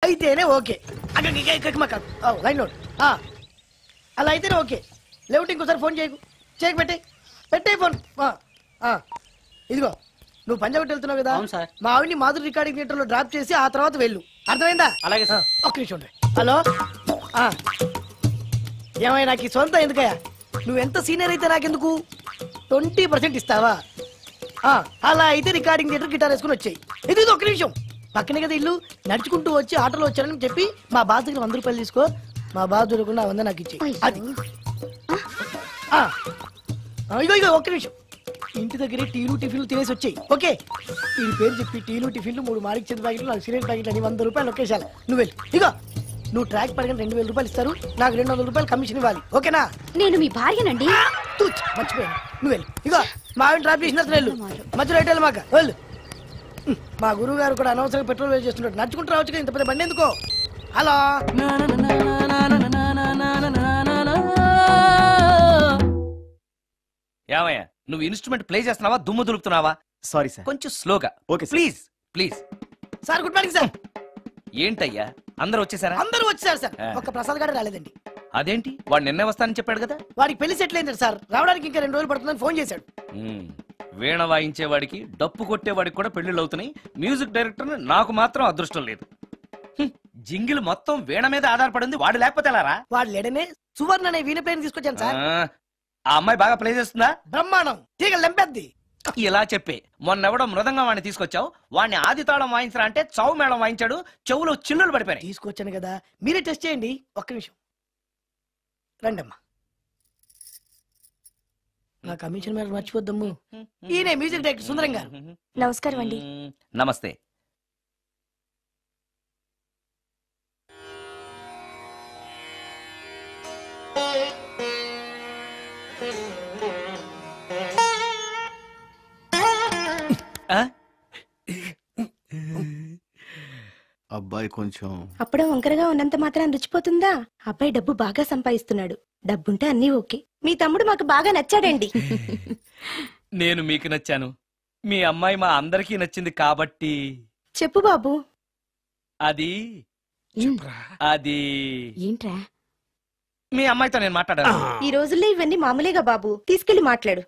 అయితేనే okay. Line note. అలా అయితేనే ఓకే. లేవుంటే ఇంకోసారి ఫోన్ చేయకు పెట్టే ఫోన్. ఇదిగో నువ్వు పంజాబ్ వెళ్తున్నావు కదా, మా ఆవిడ్ని మాధురి రికార్డింగ్ థియేటర్ లో డ్రాప్ చేసి ఆ తర్వాత వెళ్ళు. అర్థమైందా? అలాగే సార్. ఒక్క నిమిషం. హలో, ఏమైనా నాకు ఈ సొంత ఎందుకయ్యా? నువ్వెంత సీనియర్ అయితే నాకెందుకు? 20% ఇస్తావా? అలా అయితే రికార్డింగ్ థియేటర్ గిటార్ వేసుకుని వచ్చాయి. ఇది ఒక్క నిమిషం. పక్కనే కదా ఇల్లు, నడుచుకుంటూ వచ్చి ఆటోలో వచ్చారని చెప్పి మా బాధ దగ్గర 100 రూపాయలు తీసుకో. మా బాధ దొరకకుండా 100 నాకు ఇచ్చేయి. అది ఇగో ఒక్క నిమిషం. ఇంటి దగ్గరే టీలు టిఫిన్లు తినేసి వచ్చాయి. ఓకే, ఈ పేరు చెప్పి టీలు టిఫిన్లు 3 మాడికి చెంది ప్యాకెట్లు, 4 సిగరెట్ ప్యాకెట్లు అని 100 రూపాయలు ఒకేసారి. నువ్వు వెళ్ళి ఇగో, నువ్వు ట్రాక్ పడగానే 2000 రూపాయలు ఇస్తారు, నాకు 200 రూపాయలు కమిషన్ ఇవ్వాలి. ఓకేనా? నేను మీ భార్యనండి. మర్చిపోయాను. నువ్వు వెళ్ళి ఇగో, మా ఆవిడ ట్రాప్ చేసిన వెళ్ళు. మధ్యలో రైట్ మాక వెళ్ళు. మా గురువు గారు కూడా అనవసరంగా పెట్రోల్ వేస్ట్ చేస్తున్నాడు. నడుచుకుంటూ రావచ్చు కదా, ఇంత పెద్ద బండి ఎందుకో. హలో, ఏమయ్యా నువ్వు ఇన్స్ట్రుమెంట్ ప్లే చేస్తున్నావా, దుమ్ము దులుపుతున్నావా? సారీ సార్, కొంచెం స్లోగా. Okay please please. Sir good morning sir. ఏంటయ్యా అందరూ వచ్చేసారా? అందరూ వచ్చేసారు సార్, ఒక ప్రసాద్ గారు రాలేదండి. అదేంటి, వాడు నిన్నే వస్తానని చెప్పాడు కదా. వాడికి పెళ్లి సెటిల్ అయింది సార్, రావడానికి ఇంకా 2 రోజులు పడుతుందని ఫోన్ చేశాడు. వీణ వాయించేవాడికి డప్పు కొట్టేవాడికి కూడా పెళ్లిళ్ళు అవుతున్నాయి. మ్యూజిక్ డైరెక్టర్ నాకు మాత్రం అదృష్టం లేదు. జింగిల్ మొత్తం వీణ మీద ఆధారపడింది, వాడు లేకపోతే ఎలారా? వాడు లేడనే సువర్ణ అనే వీణ ప్లేయర్ తీసుకొచ్చాను సార్. ఆ అమ్మాయి బాగా ప్లే చేస్తుందా? బ్రహ్మాండం, తీగలు లెంపేద్ది. ఇలా చెప్పే మొన్నెవడో మృదంగం వాడిని తీసుకొచ్చావు, వాడిని ఆది తాళం వాయించరా అంటే చౌ మేళం వాయించాడు, చెవులో చిల్లులు పడిపోయాయి. తీసుకొచ్చాను కదా, మీరే టెస్ట్ చేయండి. ఒక్క నిమిషం రండమ్మా. నా కమిషన్ మీద మర్చిపోద్దమ్ము. ఈయనే మ్యూజిక్ డైరెక్టర్ సుందరం గారు. నమస్కారం అండి. నమస్తే. అబ్బాయి కొంచెం అప్పుడే వంకరగా ఉన్నంత మాత్రం రుచిపోతుందా? అబ్బాయి డబ్బు బాగా సంపాదిస్తున్నాడు. డబ్బుంటే అన్నీ ఓకే. మీ తమ్ముడు మాకు బాగా నచ్చాడండి. నేను మీకు నచ్చాను, మీ అమ్మాయి మా అందరికీ నచ్చింది కాబట్టి. చెప్పు బాబు. అది అది ఏంట్రా? మీ అమ్మాయితో నేను మాట్లాడాను. ఈ రోజుల్లో ఇవన్నీ మామూలేగా బాబు, తీసుకెళ్లి మాట్లాడు.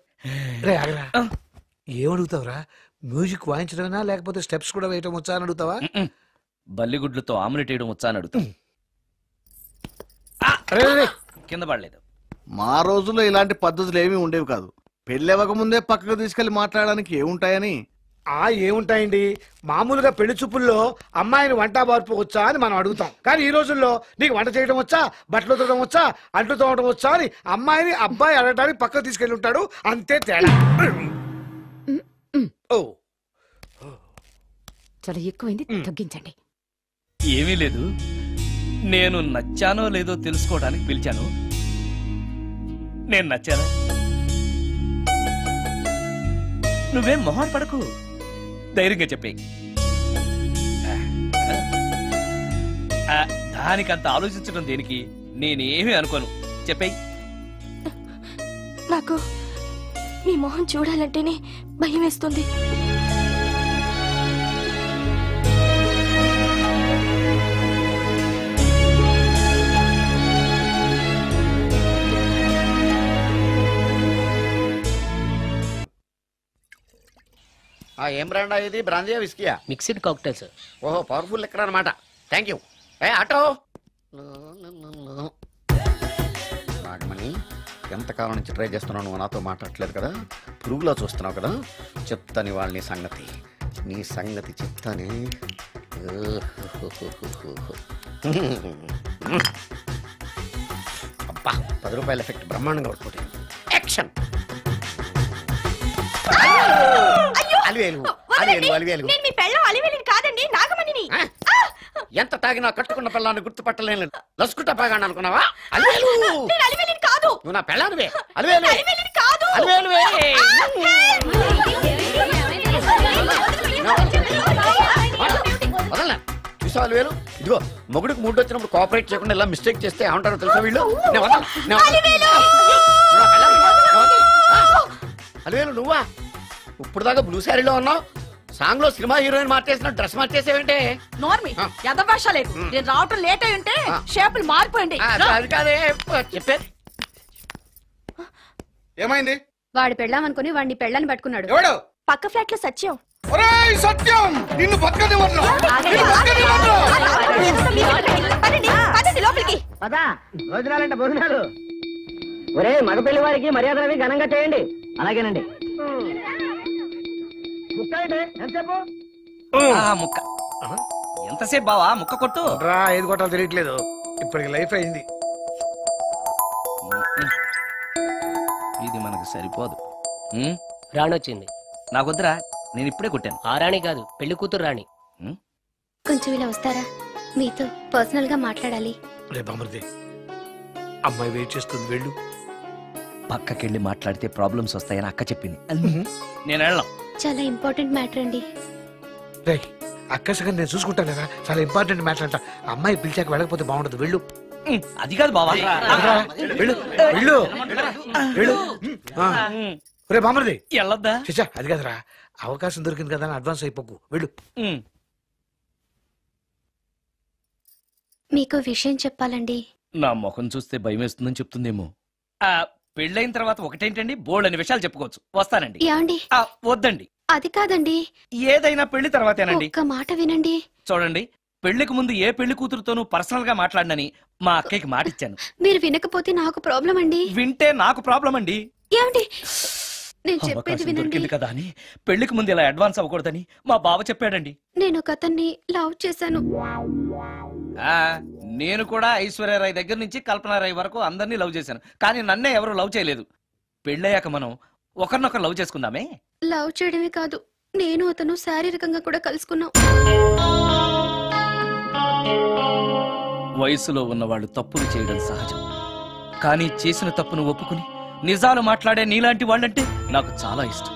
ఏమడుగుతావురా? మ్యూజిక్ వాయించడమేనా లేకపోతే స్టెప్స్ కూడా వేయటం వచ్చా అని అడుగుతావా? బల్లిగుడ్లతో ఆమ్లెట్ వేయడం వచ్చా అని అడుగుతా. కింద పడలేదు. మా రోజుల్లో ఇలాంటి పద్ధతులు ఏమీ ఉండేవి కాదు. పెళ్ళెవక ముందే పక్కకు తీసుకెళ్లి మాట్లాడడానికి ఏముంటాయని. ఏముంటాయండి, మామూలుగా పెళ్లి చూపుల్లో అమ్మాయిని వంట బార్పు వచ్చా అని మనం అడుగుతాం. కానీ ఈ రోజుల్లో నీకు వంట చేయడం వచ్చా, బట్టలు తోడడం వచ్చా, అంట్లు తోడడం వచ్చా అని అమ్మాయిని అబ్బాయి అడగడానికి పక్కకు తీసుకెళ్లి ఉంటాడు. అంతే తేడా. చాలా ఎక్కువైంది, తగ్గించండి. ఏమీ లేదు, నేను నచ్చానో లేదో తెలుసుకోవడానికి పిలిచాను. నేను నచ్చానా? నువ్వేం మొహం పడకు, ధైర్యంగా చెప్పే. దానికంత ఆలోచించడం దేనికి? నేనేమీ అనుకోను, చెప్పేయి. నాకు మీ మొహం చూడాలంటేనే భయం వేస్తుంది. ఏం బ్రాండ్ ఇది? బ్రాంజియా విస్కీయా? Mixed cocktail sir. ఓహో, పవర్ఫుల్ ఎక్కడ అనమాట. Thank you. ఆటో నాగమణి, ఎంతకాలం నుంచి ట్రై చేస్తున్నావు, నువ్వు నాతో మాట్లాడట్లేదు కదా, పురుగులో చూస్తున్నావు కదా, చెప్తాని వాళ్ళ సంగతి, నీ సంగతి చెప్తానే. అబ్బా, 10 రూపాయల ఎఫెక్ట్ బ్రహ్మాండంగా అవుతుంది. యాక్షన్. ఎంత తాగినా కట్టుకున్న పిల్లాన్ని గుర్తుపట్టలేను. లసుకుంటా పాగాను అనుకున్నావా? నువ్వు నా పిల్లానివే. వదలనా? చూసావా అలివేలు? ఇదిగో, మొగుడికి మూడు వచ్చినప్పుడు కోఆపరేట్ చేయకుండా ఇలా మిస్టేక్ చేస్తే ఏమంటారో తెలుసా వీళ్ళు? అలివేలు నువ్వా? ఇప్పుడు దాకా బ్లూ శారీలో ఉన్నావు, సాంగ్ లో సినిమా హీరోయిన్ మార్చేసిన డ్రెస్ మార్చేసేవంటే నోర్మి ఎదభాష లేదు నేను రావటం లేట్ అయి ఉంటే షేపులు మారిపోయింది అది కాదే చెప్పేది. ఏమైంది? వాడు పెళ్ళామనుకుని వాడిని పెళ్ళని పట్టుకున్నాడు. ఎవడు? పక్క ఫ్లాట్ లో సత్యం. ఒరేయ్ సత్యం, నిన్ను బతకనివ్వను. నిన్ను బతకనివ్వను. లోపలికి పదా భోజనాలంటే భోజనాలు. ఒరే మగ పెళ్లి వారికి మర్యాదలవి ఘనంగా చేయండి. అలాగేనండి. ముక్క ఏంటి? ఎంతసేపు? ముక్క ఎంతసేపు బావా ముక్క కొట్టు. రా ఏది కొట్టాలో తెలియట్లేదు. ఇప్పటికి లైఫ్ అయింది. ఇది మనకు సరిపోదు. రాణొచ్చింది. నాకొద్దురా, నేను ఇప్పుడే కొట్టాను. ఆ రాణి కాదు, పెళ్లి కూతురు రాణి. కొంచెం ఇలా వస్తారా? మీతో పర్సనల్ గా మాట్లాడాలి. రే బామర్ది, అమ్మాయి వెయిట్ చేస్తుంది, వెళ్ళు. పక్కకెళ్ళి మాట్లాడితే ప్రాబ్లమ్స్ వస్తాయని అక్క చెప్పింది. నేను వెళ్ళాం. చాలా ఇంపార్టెంట్ మ్యాటర్ అండి. రే అక్కసగా నేను చూసుకుంటాను కదా, చాలా ఇంపార్టెంట్ మ్యాటర్ అంట. అమ్మాయి పిలిచాక వెళ్ళకపోతే బాగుండదు, వెళ్ళు. అది కాదు బావా. వెళ్ళు వెళ్ళు వెళ్ళు. రే బామర్ది వెళ్ళొద్దా? చిచ్చా అది కదరా, అవకాశం దొరికింది కదా అని అడ్వాన్స్ అయిపోకు, వెళ్ళు. మీకు విషయం చెప్పాలండి. నా ముఖం చూస్తే భయం వేస్తుందని చెప్తుందేమో. పెళ్ళైన తర్వాత ఒకటేంటండి, బోల్డ్ అనే విషయాలు చెప్పుకోవచ్చు. వస్తానండి. యాండి? వద్దండి. అది కాదండి, ఏదైనా పెళ్లి తర్వాతేనండి. ఒక్క మాట వినండి. చూడండి, పెళ్లికి ముందు ఏ పెళ్లి కూతురుతోనూ పర్సనల్ గా మాట్లాడనని మా అక్కకి మాట ఇచ్చాను. మీరు వినకపోతే నాకు ప్రాబ్లం అండి. వింటే నాకు ప్రాబ్లం అండి. ఏమండి, నేను చెప్పేది అవకాశం వినండి. దొరికింది కదా అని పెళ్లికి ముందు ఇలా అడ్వాన్స్ అవ్వకూడదని మా బావ చెప్పాడండి. నేను ఒక అతన్ని లవ్ చేశాను. నేను కూడా ఐశ్వర్యరాయ్ దగ్గర నుంచి కల్పనారాయ్ వరకు అందరినీ లవ్ చేశాను. కానీ నన్నే ఎవరు లవ్ చేయలేదు. పెళ్ళయ్యాక మనం ఒకరినొకరు లవ్ చేసుకుందామే. లవ్ చేయడమే కాదు, నేను అతను శారీరకంగా కూడా కలుసుకున్నాం. వయసులో ఉన్నవాళ్ళు తప్పులు చేయడం సహజం. కానీ చేసిన తప్పును ఒప్పుకుని నిజాలు మాట్లాడే నీలాంటి వాళ్ళంటే నాకు చాలా ఇష్టం.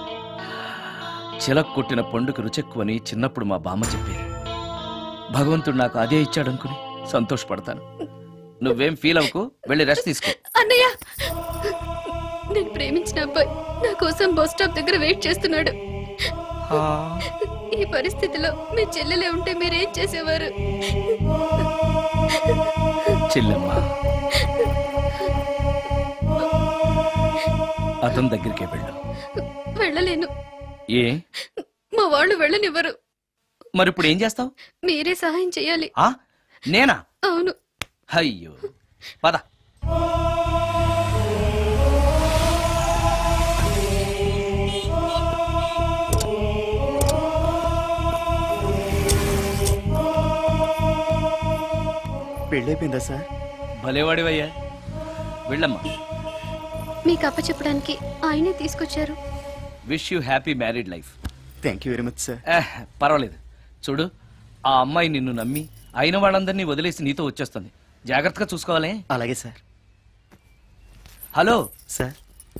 చిలక్ కొట్టిన పండుగ రుచెక్కువని చిన్నప్పుడు మా బామ్మ చెప్పేది. భగవంతుడు నాకు అదే ఇచ్చాడనుకుని సంతోషపడతాను. నువ్వేం ఫీల్ అవ్వకు, వెళ్ళి రెస్ట్ తీసుకో. అన్నయ్య, నేను ప్రేమించిన అబ్బాయి నా కోసం బస్ స్టాప్ దగ్గర వెయిట్ చేస్తున్నాడు. ఈ పరిస్థితిలో మీ చెల్లెలే ఉంటే మీరేం చేసేవారు? చెల్లెమ్మ, అతని దగ్గరికే వెళ్ళు. వెళ్ళలేను. ఏ? మా వాళ్ళు వెళ్ళనివ్వరు. మరి ఇప్పుడు ఏం చేస్తావు? మీరే సహాయం చేయాలి. నేనా? అవును. అయ్యో, పద. పెళ్ళైపోయిందా సార్? భలేవాడివయ్యా, వెళ్ళమ్మా. మీకు అప్పచెప్పడానికి ఆయనే తీసుకొచ్చారు. Wish you happy married life. Thank you very much sir. పర్వాలేదు. చూడు, ఆ అమ్మాయి నిన్ను నమ్మి అయిన వాళ్ళందరినీ వదిలేసి నీతో వచ్చేస్తుంది. జాగ్రత్తగా చూసుకోవాలి. అలాగే సార్. హలో సార్,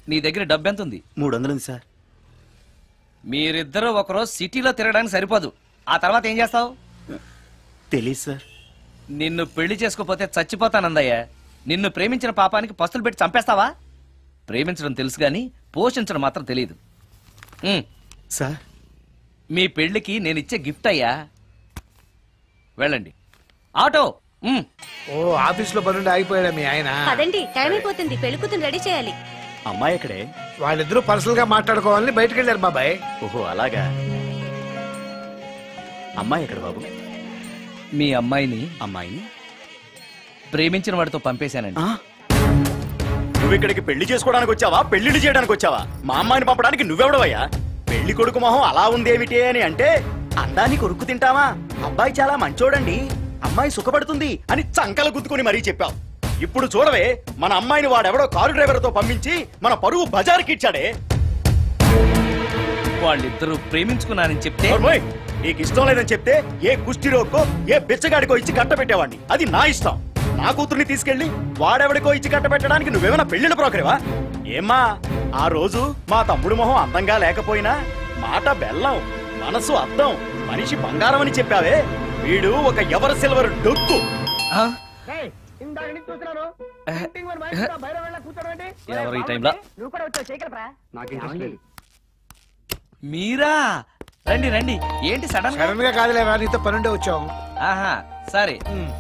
నీ దగ్గర డబ్బు ఎంత ఉంది? 300 ఉంది సార్. మీరిద్దరూ ఒకరోజు సిటీలో తిరగడానికి సరిపోదు. ఆ తర్వాత ఏం చేస్తావు? తెలీదు సార్. నిన్ను పెళ్లి చేసుకోపోతే చచ్చిపోతానందయ్యా. నిన్ను ప్రేమించిన పాపానికి పస్తులు పెట్టి చంపేస్తావా? ప్రేమించడం తెలుసు గాని పోషించడం మాత్రం తెలియదు. సార్, మీ పెళ్లికి నేను ఇచ్చే గిఫ్ట్ అయ్యా. వెళ్ళండి. ఆటో. ఓ ఆఫీస్ లో పనుండి ఆగిపోయాడా మీ ఆయన? అదండి, టైం అయిపోతుంది, పెళ్లి కూతురు రెడీ చేయాలి. అమ్మాయి ఎక్కడే? వాళ్ళిద్దరూ పర్సనల్ గా మాట్లాడుకోవాలని బయటకు వెళ్ళారు బాబాయ్. ఓహో అలాగా. అమ్మాయి ఎక్కడ బాబు? మీ అమ్మాయిని అమ్మాయిని ప్రేమించిన వాడితో పంపేశానండి. నువ్వు ఇక్కడికి పెళ్లి చేసుకోవడానికి వచ్చావా, పెళ్లిళ్ళు చేయడానికి వచ్చావా? మా అమ్మాయిని పంపడానికి నువ్వెవడవయ్యా? పెళ్లి కొడుకు మొహం అలా ఉందేమిటి అని అంటే అందాన్ని కొరుక్కు తింటావా? అబ్బాయి చాలా మంచోడండి, అమ్మాయి సుఖపడుతుంది అని చంకలు గుద్దుకుని మరీ చెప్పావు. ఇప్పుడు చూడవే, మన అమ్మాయిని వాడెవడో కారు డ్రైవర్ తో పంపించి మన పరువు బజార్కి ఇచ్చాడే. వాళ్ళిద్దరూ ప్రేమించుకున్నారని చెప్తే నీకు ఇష్టం లేదని చెప్తే ఏ కుష్టిరోకో ఏ బిచ్చగాడికో ఇచ్చి కట్టబెట్టేవాడిని. అది నా ఇష్టం. నా కూతుర్ని తీసుకెళ్లి వాడెవడికో ఇచ్చి కట్టబెట్టడానికి నువ్వేమైనా పెళ్లిళ్ళ బ్రోకరేవా? ఏమ్మా, ఆ రోజు మా తమ్ముడు మొహం అందంగా లేకపోయినా మాట బెల్లం, మనసు అద్దం, మనిషి బంగారం అని చెప్పావే. వీడు ఒక ఎవరు సిల్వర్ డొక్కు. ఎవరు ఈ టైంలో? మీరా? రండి రండి. ఏంటి సడన్ గా కాదులేవా, నీతో పనుండే వచ్చాం. ఆహా సరే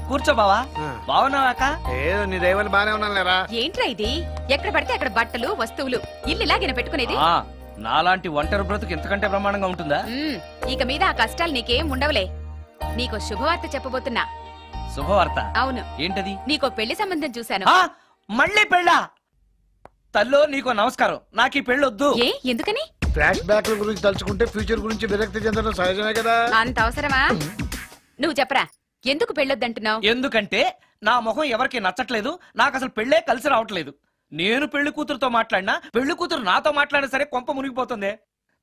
కూర్చో బావా. బావున్నావాక? ఏదో నీ దైవాలు బానే ఉన్నాను లేరా. ఏంట్రా ఇది? ఎక్కడ పడితే అక్కడ బట్టలు వస్తువులు ఇల్లు ఇలాగిన పెట్టుకునేది? నాలాంటి ఒంటరి బ్రతుకు ఎంతకంటే బ్రహ్మాండంగా ఉంటుందా? ఇక మీద ఆ కష్టాలు నీకేం ఉండవులే. నీకో శుభవార్త చెప్పబోతున్నా. శుభవార్త? అవును. ఏంటది? నీకో పెళ్లి సంబంధం చూశాను. మళ్ళీ పెళ్ళా? తల్లో నీకో నమస్కారం, నాకు ఈ పెళ్ళొద్దు. ఏ ఎందుకని? ఫ్లాష్ బ్యాక్ గురించి తలుచుకుంటే ఫ్యూచర్ గురించి విరక్తి చెందడం సహజమే కదా. అంత అవసరమా? నువ్వు చెప్పరా, ఎందుకు పెళ్ళొద్దంటున్నావు? ఎందుకంటే నా మొహం ఎవరికి నచ్చట్లేదు, నాకు అసలు పెళ్ళే కలిసి రావట్లేదు. నేను పెళ్లి కూతురుతో మాట్లాడినా, పెళ్లి కూతురు నాతో మాట్లాడినా సరే కొంప మునిగిపోతుంది.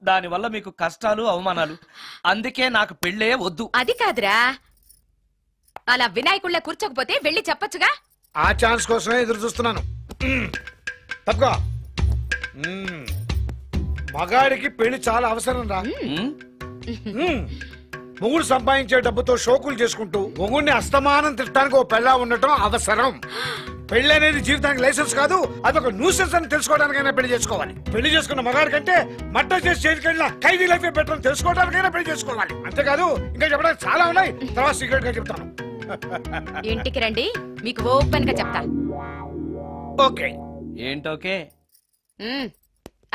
దానివల్ల మీకు కష్టాలు అవమానాలు. అందుకే నాకు పెళ్ళే వద్దు. అది కాదురా, అలా వినాయకుళ్ళ కూర్చోకపోతే వెళ్ళి చెప్పొచ్చుగా. ఆ ఛాన్స్ కోసమే ఎదురు చూస్తున్నాను. తప్పుకో. మగాడికి పెళ్లి చాలా అవసరం రా. మొగుడు సంపాదించే డబ్బుతో షోకులు చేసుకుంటూ మొగుడిని అస్తమానం తిట్టడానికి ఓ పెళ్ళా ఉండటం అవసరం. పెళ్లి అనేది జీవితానికి లైసెన్స్ కాదు, అదొక న్యూసెన్స్ అని తెలుసుకోవడానికైనా పెళ్లి చేసుకోవాలి. పెళ్లి చేసుకున్న మగాడి కంటే మట్ట చేసి చేతికెళ్ళిన ఖైదీ లైఫ్ బెటర్ అని తెలుసుకోవడానికైనా పెళ్లి చేసుకోవాలి. అంతేకాదు ఇంకా చెప్పడానికి చాలా ఉన్నాయి, తర్వాత సీక్రెట్ గా చెప్తాను. ఇంటికి రండి, మీకు ఓపెన్ గా చెప్తా. ఓకే. ఏంటోకే?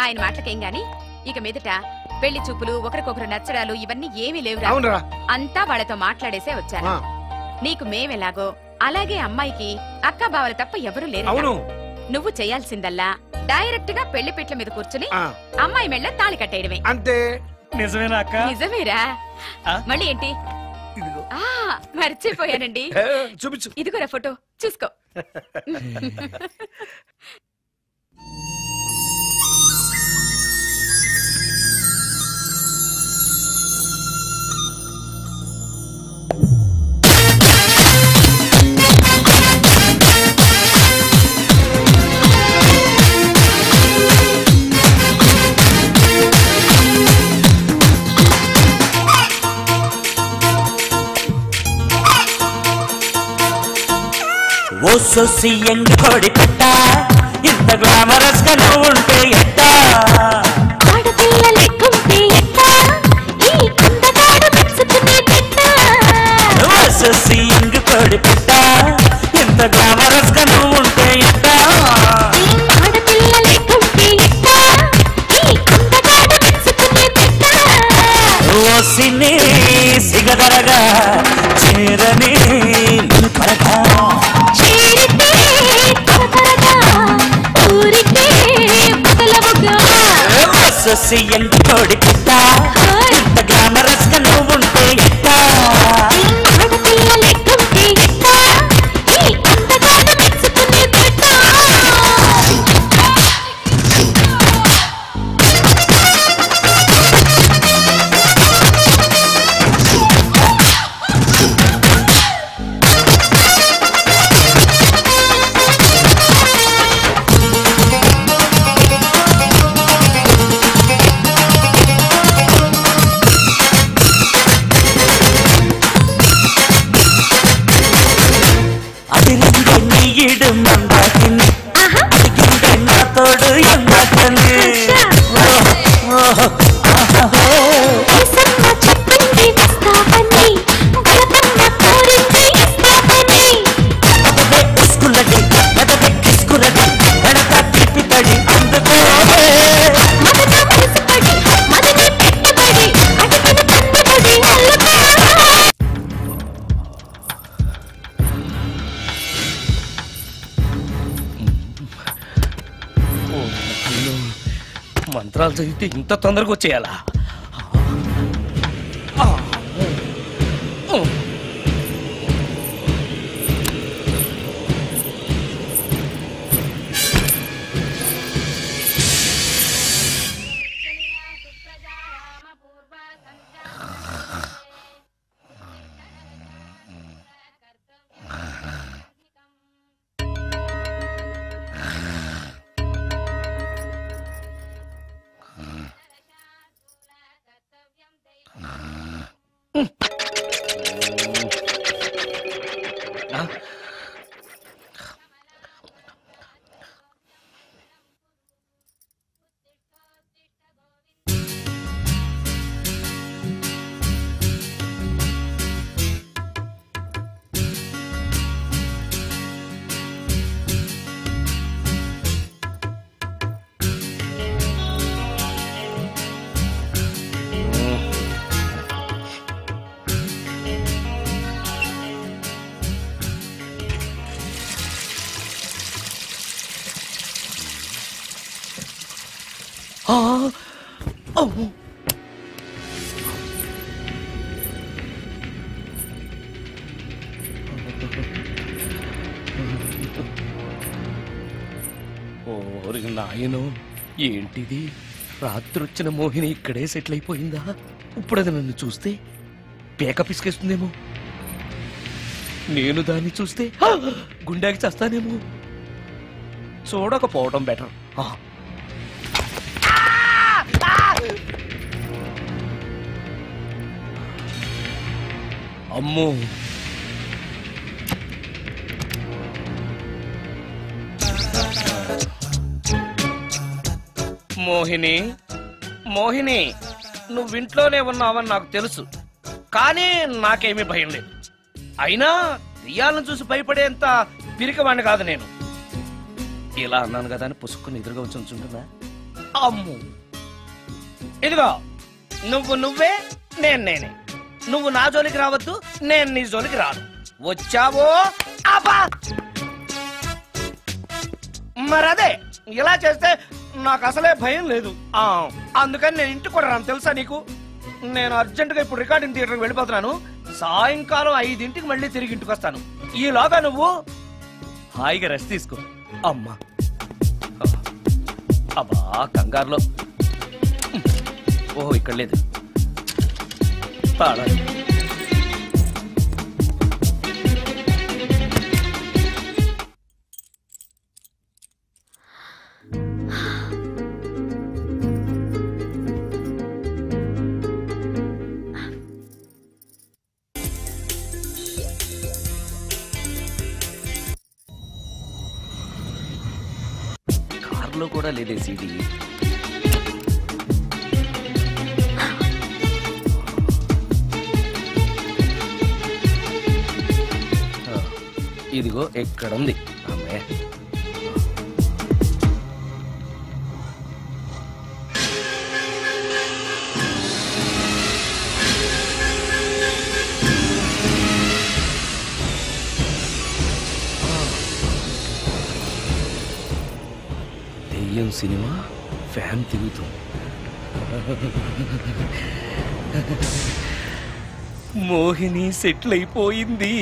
ఆయన మాటలకేం గాని ఇక మీదట పెళ్లి చూపులు, ఒకరికొకరు నచ్చడాలు ఇవన్నీ ఏమీ లేవు. అంతా వాళ్ళతో మాట్లాడేసే వచ్చాను. నీకు మేమెలాగో అలాగే అమ్మాయికి అక్క బావలు తప్ప ఎవరూ లేరు. నువ్వు చేయాల్సిందల్లా డైరెక్ట్ గా పెళ్లి పిట్ల మీద కూర్చుని అమ్మాయి మెళ్ళ తాళి కట్టేయడమే. అంతే. నిజమేనా అక్క? నిజమేరా. మళ్ళీ ఏంటి? మర్చిపోయానండి. చూపించు. ఇదిగోరా ఫోటో, చూసుకో. ఓ సొసి ఎండు కోడి పెట్ట, ఇంత గ్లామరస్ గా నువ్వు ఉంటే ఎట్ట, ఆడపిల్ల లెక్కుంటే ఎట్ట, ఈ అందగాడు మెచ్చుకునే పెట్ట. ఓ సొసి ఎండు కోడి పెట్ట, ఇంత గ్లామరస్ గా నువ్వు ఉంటే ఎట్ట, ఆడపిల్ల లెక్కుంటే ఎట్ట, ఈ అందగాడు మెచ్చుకునే పెట్ట. ఓ సిని సిగదరగా చేరని పడతా, సొసి ఎండు కోడి పెట్ట, ఇంత గ్లామరస్ గా నువ్వు ఉంటే ఎట్ట, ఆడపిల్ల లెక్కుంటే ఎట్ట, ఈ అందగాడు మెచ్చుకునే పెట్ట. ఈడు మందాకిని అడిగిందే నా తోడు ఎందాకని. చెప్పండి వస్తావని, ఇస్కులడి ఎదగ కిస్కులడి ఎడత తిప్పితడి అందుకో మంత్రాలు చదివితే ఇంత తొందరగా వచ్చేయాలా? ఓరి నాయనో, ఏంటిది? రాత్రి వచ్చిన మోహిని ఇక్కడే సెటిల్ అయిపోయిందా? ఇప్పుడు అది నన్ను చూస్తే పేక పిసికేస్తుందేమో. నేను దాన్ని చూస్తే గుండెకి చస్తానేమో. చూడకపోవడం బెటర్. అమ్మో, మోహిని, మోహిని, నువ్వింట్లోనే ఉన్నావని నాకు తెలుసు, కానీ నాకేమీ భయం లేదు. అయినా దెయ్యాలను చూసి భయపడేంత పిరికివాణ్ణి కాదు నేను. ఇలా అన్నాను కదా అని పుసుక్కుని ఎదురుగా వచ్చి ఉంచుంటుందా? అమ్ము, ఇదిగో నువ్వే, నేనే. నువ్వు నా జోలికి రావద్దు, నేను నీ జోలికి రాను. వచ్చావో అబ్బా! మరదే ఇలా చేస్తే నాకు అసలే భయం లేదు. అందుకని నేను ఇంటికి కూడా రాను, తెలుసా నీకు? నేను అర్జెంటుగా ఇప్పుడు రికార్డింగ్ థియేటర్కి వెళ్ళిపోతున్నాను. సాయంకాలం 5ంటికి మళ్ళీ తిరిగి ఇంటికి వస్తాను. ఈలోగా నువ్వు హాయిగా రెస్ట్ తీసుకో. అమ్మా, అబ్బా కంగారులో. ఓహో, ఇక్కడ లేదు. పాడాలి. కార్లో కూడా లేదే సీడీ. ఇదిగో ఎక్కడుంది. అమ్మే, దెయ్యం సినిమా ఫ్యాన్ తిరుగుతుంది. మోహిని సెటిల్ అయిపోయింది.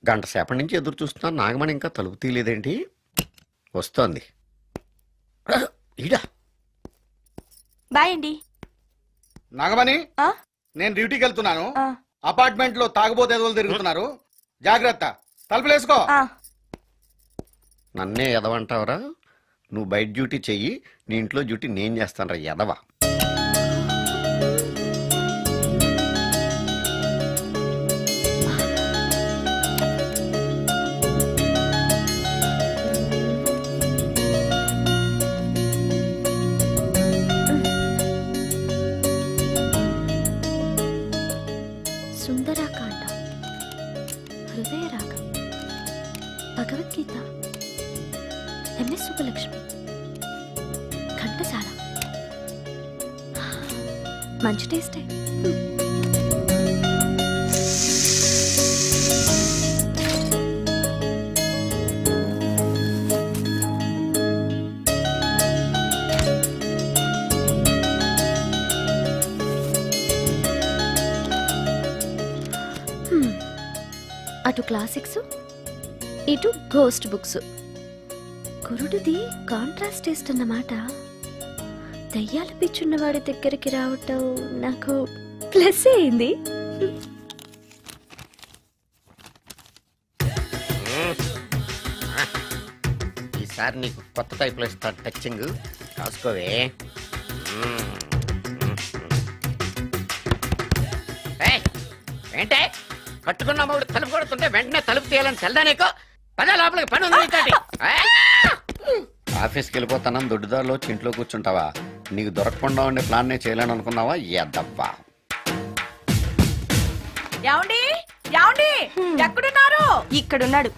గంట సేపటి నుంచి ఎదురు చూస్తున్నాను. నాగమణి ఇంకా తలుపు తీయలేదేంటి? వస్తోంది. ఈడా బాయ్ అండి. నాగమణి, నేను డ్యూటీకి వెళ్తున్నాను. అపార్ట్మెంట్ లో తాగుబోతే ఎదవలు తిరుగుతున్నారు, జాగ్రత్త. తలుపులేసుకో. నన్నే ఎదవంటావరా? నువ్వు బయట డ్యూటీ చెయ్యి, నీ ఇంట్లో డ్యూటీ నేను చేస్తాను రా ఎదవా. సుందరాకాండ, హృదయ రాగం, భగవద్గీత, ఎంఎస్ సుబ్బలక్ష్మి, ఘంటసాల. మంచి టేస్టే. అటు క్లాసిక్స్, ఇటు గోస్ట్ బుక్స్. కురుడిది కాంట్రాస్ట్ టేస్ట్ అన్నమాట. దయ్యాల పిచ్చున్న వాడి దగ్గరికి రావటం నాకు ప్లస్ అయింది. ఈసారి నీకు కొత్త టైప్లో ఇస్తా టచ్చింగ్, రాసుకోవే. ఏంటే కట్టుకున్న మూడు తలుపు కొడుతుంటే వెంటనే తలుపు తీయాలని తెల్దా నీకు? పదే లోపలికి పని ఉంది. ఆఫీస్కి వెళ్ళిపోతానని దొడ్డుదారిలో ఇంట్లో కూర్చుంటావా? నీకు దొరకకుండా ఉండే ప్లాన్ నే చేయాలని అనుకున్నావా? ఎద్దవ్వా. ఏమండి, ఏమండి, ఎక్కడున్నారు? ఇక్కడున్నాడు.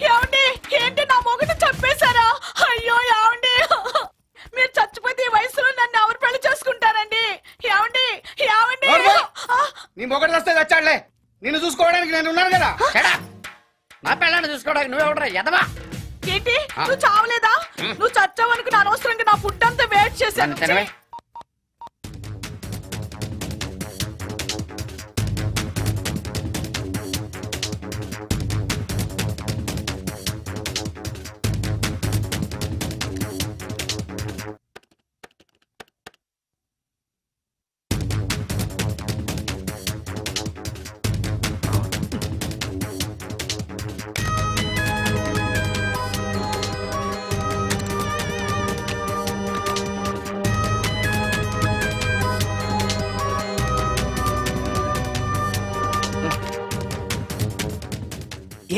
ఏమండి, ఏంటి నా మొగుడు చెప్పేశారా? అయ్యో ఏమండి. నీ మొగడు వస్తే వచ్చాడులే, నిన్ను చూసుకోవడానికి నేను ఉన్నాను కదా. నా పిల్లని చూసుకోవడానికి నువ్వెవడరా ఎదవా? ఏంటి నువ్వు చావలేదా? నువ్వు చచ్చావనుకుని అనవసరంగా నా ఫుడ్ అంతా వేట్ చేశాను.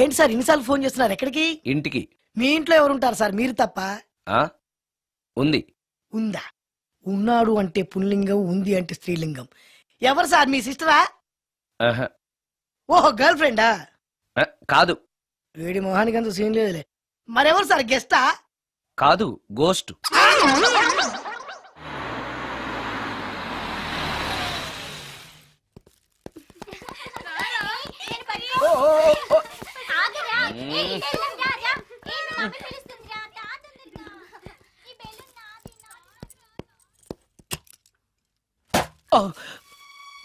ఏంటి సార్ ఇన్నిసార్లు ఫోన్ చేస్తున్నారు? ఎక్కడికి? ఇంటికి. మీ ఇంట్లో ఎవరుంటారు సార్? మీరు తప్ప. ఉంది. ఉందా? ఉన్నాడు అంటే పుల్లింగం, ఉంది అంటే స్త్రీలింగం. ఎవరు సార్? మీ సిస్టరా? ఓహో, గర్ల్ ఫ్రెండా? కాదు. వేడి మొహానికి అంత సీన్ లేదులే. మరెవరు సార్? గెస్టా? కాదు, గోస్ట్.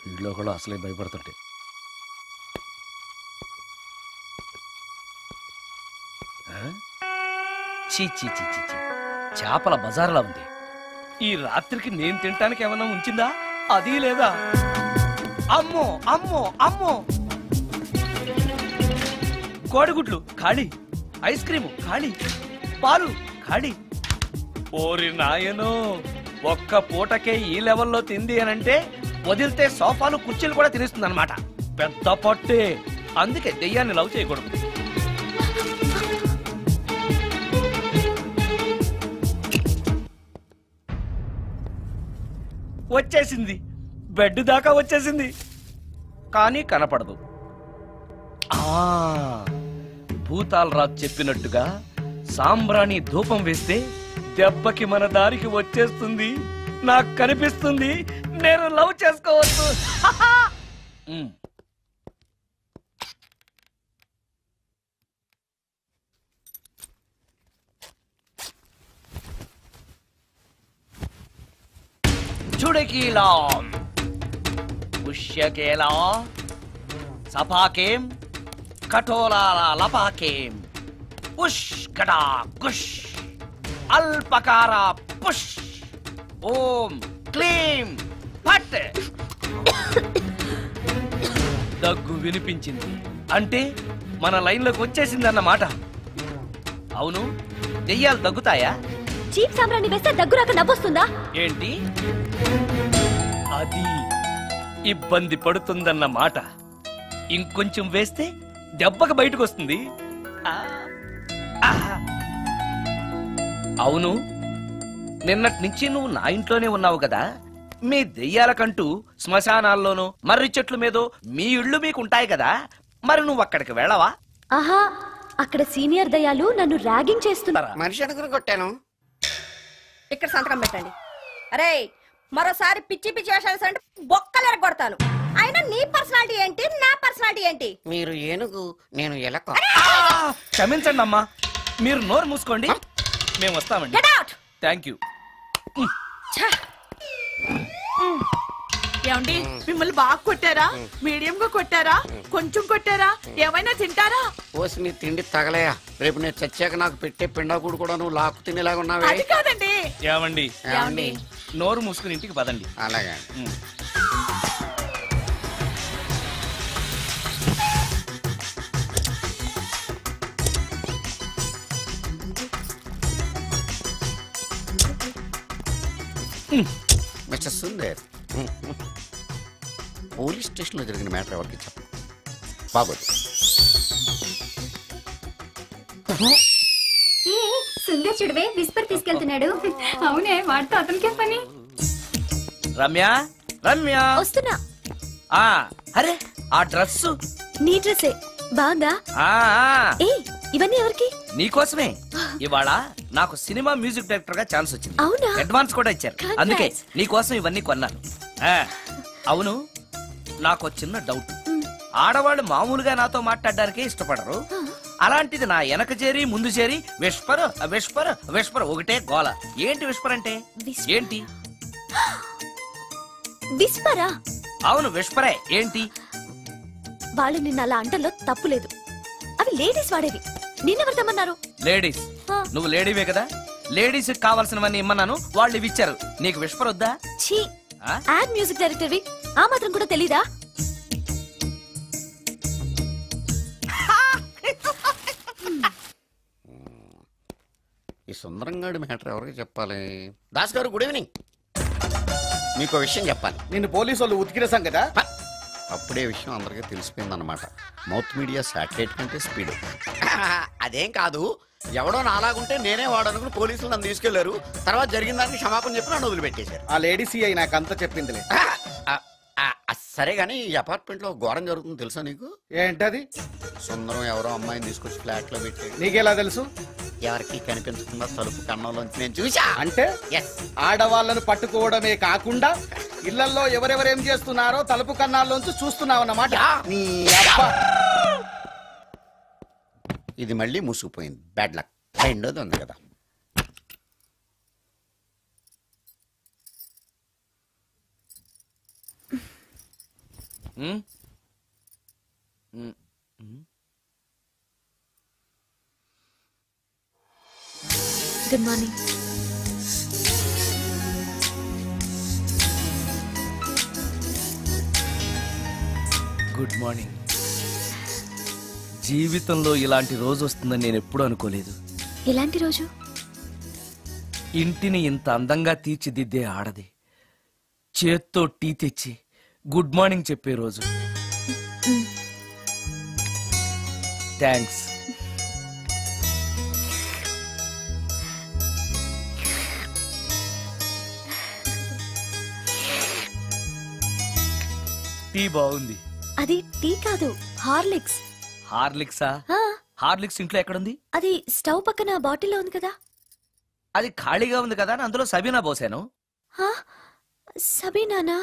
వీళ్ళు కూడా అసలే భయపడుతుంటే. చీ చీ చీ చీ చీ, చేపల బజార్లా ఉంది. ఈ రాత్రికి నేను తినటానికి ఏమన్నా ఉంచిందా? అది లేదా? అమ్మో అమ్మో అమ్మో, కోడిగుడ్లు ఖాళీ, ఐస్ క్రీము ఖాళీ, పాలు ఖాళీ. ఓరి నాయనో, ఒక్క పూటకే ఈ లెవెల్లో తింది అనంటే వదిలితే సోఫాలు కుర్చీలు కూడా తినేస్తుంది అనమాట. పెద్ద పట్టే. అందుకే దెయ్యాన్ని లవ్ చేయకూడదు. వచ్చేసింది, బెడ్ దాకా వచ్చేసింది, కానీ కనపడదు. భూతాలరాజు చెప్పినట్టుగా సాంబ్రాణి ధూపం వేస్తే దెబ్బకి మన దారికి వచ్చేస్తుంది. నాకు కనిపిస్తుంది, నేను లవ్ చేసుకోవచ్చు. చుడకీలా పుష్యకేలా సపాకేం కఠోరాల లపాకేం పుష్ కటా కుష్ అల్పకార పుష్ ఓం క్లీం పట్. దగ్గు వినిపించింది అంటే మన లైన్లోకి వచ్చేసిందన్నమాట. అవును, దెయ్యాలు దగ్గుతాయా? చీప్ సాంబ్రాన్ని వేస్తే దగ్గు రాక నవ్వొస్తుందా? ఏంటి అది? ఇబ్బంది పడుతుందన్న మాట. ఇంకొంచెం వేస్తే దెబ్బకి బయటకు వస్తుంది. అవును, నిన్నటి నుంచి నువ్వు నా ఇంట్లోనే ఉన్నావు కదా. మీ దెయ్యాలకంటూ శ్మశానాల్లోనూ మర్రి చెట్ల మీదో మీ ఇళ్ళు మీకుంటాయి కదా, మరి నువ్వు అక్కడికి వెళ్ళవా? ఆహా, అక్కడ సీనియర్ దయ్యాలు నన్ను ర్యాగింగ్ చేస్తున్నారా? మనిషి అనుకుని కొట్టాను. ఇక్కడ సంతకం పెట్టండి. అరే, మరోసారి పిచ్చి పిచ్చి వేషాలు అంటే బొక్కలు ఎరగొడతాను. అయినా నీ పర్సనాలిటీ ఏంటి, నా పర్సనాలిటీ ఏంటి? మీరు ఏనుగు, నేను ఎలక. క్షమించండి అమ్మా, మీరు నోరు మూసుకోండి, మేము వస్తామండి. Thank you. ఏమండి, మిమ్మల్ని బాగా కొట్టారా? మీడియం గా కొట్టారా? కొంచెం కొట్టారా? ఏమైనా తింటారా? పోసి నీ తిండి తగలయా. రేపు నేను చచ్చాక నాకు పెట్టే పిండాకుడు కూడా నువ్వు లాక్కు తినేలాగా ఉన్నావే. అది కాదండి. ఏమండి, నోరు మూసుకుని ఇంటికి పదండి. అలాగే. మిస్టర్ సుందర్, పోలీస్ స్టేషన్లో జరిగిన మ్యాటర్ ఎవరికి చెప్పు. బాగోదు. సుందర్ చూడవే, విస్పర్ తీసుకెళ్తున్నాడు. అవునే, వాడితో అతనికే పని. రమ్య, రమ్య వస్తున్నా. అరే, ఆ డ్రెస్ నీ డ్రెస్సే బాగుందా? ఏ, ఇవన్నీ ఎవరికి? నీకోసమే. ఇవాళ నాకు సినిమా మ్యూజిక్ డైరెక్టర్ గా ఛాన్స్ వచ్చింది. అవునా? అడ్వాన్స్ కూడా ఇచ్చారు. అందుకే నీకోసం ఇవన్నీ కొన్నాను. అవును, నాకు చిన్న డౌట్. ఆడవాళ్ళు మామూలుగా నాతో మాట్లాడడానికే ఇష్టపడరు. అలాంటిది నా వెనక చేరి ముందు చేరి విస్పర్ విస్పర్ విస్పర్ ఒకటే గోల. ఏంటి విస్పర్ అంటే? ఏంటి విస్పరా? అవును విస్పరే. ఏంటి? వాళ్ళు నిన్న అలా అంటలో తప్పులేదు. అవి లేడీస్ వాడేవి. నిన్నెవరు తెమ్మన్నారు? లేడీస్. నువ్వు లేడీవే కదా, లేడీస్ కావాల్సినవన్నీ ఇమ్మన్నాను, వాళ్ళు ఇవి ఇచ్చారు. నీకు విస్పర్ వద్దా? ఛీ, యాడ్ మ్యూజిక్ డైరెక్టర్వి, ఆ మాత్రం కూడా తెలీదా? ఈ సుందరంగాడి మ్యాటర్ ఎవరికి చెప్పాలి? దాస్ గారు గుడ్ ఈవినింగ్. మీకు విషయం చెప్పాలి. నిన్ను పోలీసు వాళ్ళు ఉతికిరేసాం కదా. అప్పుడే విషయం అందరికీ తెలిసిపోయిందన్నమాట. మౌత్ మీడియా శాటిలైట్ కంటే స్పీడ్. అదేం కాదు, ఎవడో నాలాగుంటే నేనే వాడనుకుని పోలీసులు నన్ను తీసుకెళ్లారు. తర్వాత జరిగిన దానికి క్షమాపణ చెప్పి నన్ను వదిలిపెట్టేశారు. ఆ లేడీ సిఐ నాకు అంతా చెప్పిందిలే. సరే గానీ ఈ అపార్ట్మెంట్ లో ఘోరం జరుగుతుంది తెలుసా నీకు? ఏంటది? సుందరం ఎవరో అమ్మాయిని తీసుకొచ్చి ఫ్లాట్ లో పెట్టాడు. నీకెలా తెలుసు? ఎవరికి కనిపించకుండా తలుపు కన్నంలోంచి నేను చూసా. అంటే ఆడవాళ్ళను పట్టుకోవడమే కాకుండా ఇళ్లలో ఎవరెవరేం చేస్తున్నారో తలుపు కన్నాల్లోంచి చూస్తున్నావన్నమాట. ఇది మళ్ళీ మూసుకుపోయింది. Bad luck. రెండోది ఉంది కదా. Good morning. Good morning. జీవితంలో ఇలాంటి రోజు వస్తుందని నేను ఎప్పుడూ అనుకోలేదు. ఎలాంటి రోజు? ఇంటిని ఇంత అందంగా తీర్చిదిద్దే ఆడది చేత్తో టీ తెచ్చి గుడ్ మార్నింగ్ చెప్పే రోజు. థ్యాంక్స్. టీ బాగుంది. అది టీ కాదు, హార్లిక్స్. హార్లిక్సా? హార్లిక్స్ ఇంట్లో ఎక్కడుంది? అది స్టవ్ పక్కన బాటిల్లో ఉంది కదా. అది ఖాళీగా ఉంది కదా, అందులో సబీనా పోసాను. సబీనానా?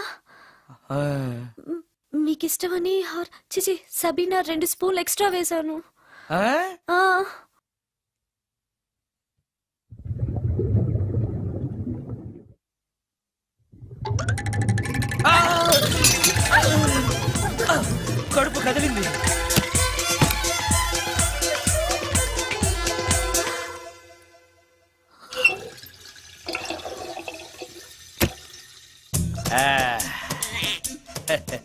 మీకిష్టమని చిచి సబీనా 2 స్పూన్లు ఎక్స్ట్రా వేశాను. కడుపు కదిలింది.